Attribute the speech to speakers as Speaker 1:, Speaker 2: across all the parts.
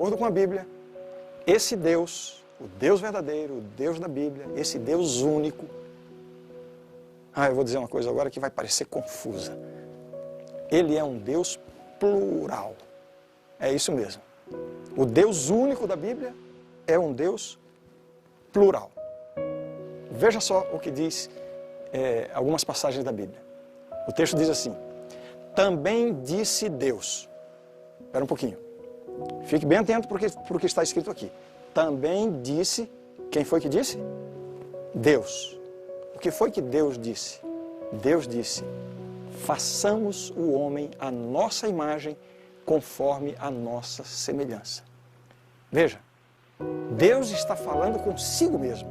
Speaker 1: acordo com a Bíblia, esse Deus, o Deus verdadeiro, o Deus da Bíblia, esse Deus único... eu vou dizer uma coisa agora que vai parecer confusa. Ele é um Deus plural. É isso mesmo. O Deus único da Bíblia é um Deus plural. Veja só o que diz algumas passagens da Bíblia. O texto diz assim: também disse Deus. Espera um pouquinho. Fique bem atento para o que está escrito aqui. Também disse. Quem foi que disse? Deus. O que foi que Deus disse? Deus disse: façamos o homem à nossa imagem, conforme a nossa semelhança. Veja, Deus está falando consigo mesmo.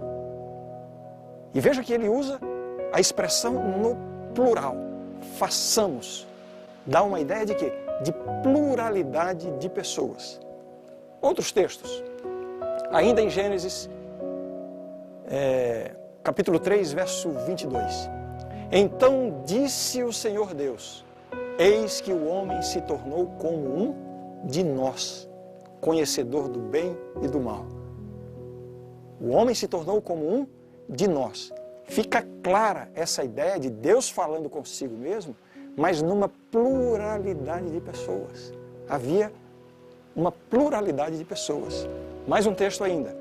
Speaker 1: E veja que ele usa a expressão no plural. Façamos. Dá uma ideia de quê? De pluralidade de pessoas. Outros textos. Ainda em Gênesis, capítulo 3, verso 22. Então disse o Senhor Deus: eis que o homem se tornou como um de nós, conhecedor do bem e do mal. O homem se tornou como um de nós. Fica clara essa ideia de Deus falando consigo mesmo, mas numa pluralidade de pessoas. Havia uma pluralidade de pessoas. Mais um texto ainda.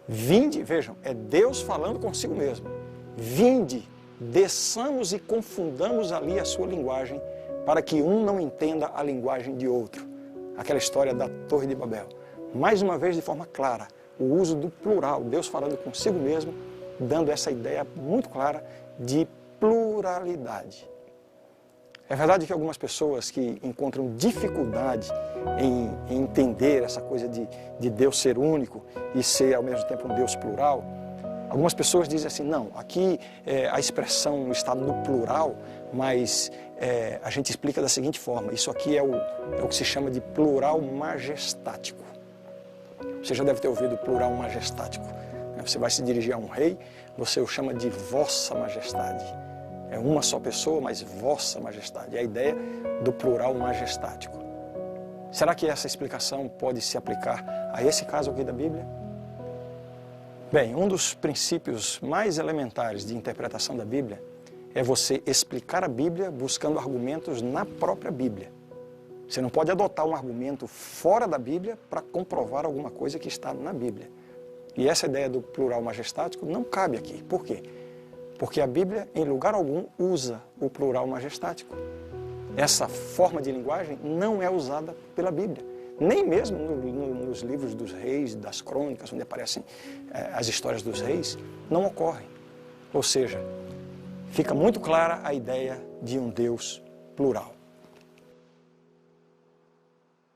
Speaker 1: Vinde, vejam, é Deus falando consigo mesmo. Vinde, desçamos e confundamos ali a sua linguagem, para que um não entenda a linguagem de outro. Aquela história da Torre de Babel. Mais uma vez, de forma clara, o uso do plural, Deus falando consigo mesmo, dando essa ideia muito clara de pluralidade. É verdade que algumas pessoas que encontram dificuldade em entender essa coisa de Deus ser único e ser ao mesmo tempo um Deus plural, algumas pessoas dizem assim: não, aqui a expressão está no plural, mas a gente explica da seguinte forma: isso aqui é o que se chama de plural majestático. Você já deve ter ouvido plural majestático. Você vai se dirigir a um rei, você o chama de Vossa Majestade. É uma só pessoa, mas Vossa Majestade. É a ideia do plural majestático. Será que essa explicação pode se aplicar a esse caso aqui da Bíblia? Bem, um dos princípios mais elementares de interpretação da Bíblia é você explicar a Bíblia buscando argumentos na própria Bíblia. Você não pode adotar um argumento fora da Bíblia para comprovar alguma coisa que está na Bíblia. E essa ideia do plural majestático não cabe aqui. Por quê? Porque a Bíblia, em lugar algum, usa o plural majestático. Essa forma de linguagem não é usada pela Bíblia. Nem mesmo nos livros dos reis, das crônicas, onde aparecem as histórias dos reis, não ocorre. Ou seja, fica muito clara a ideia de um Deus plural.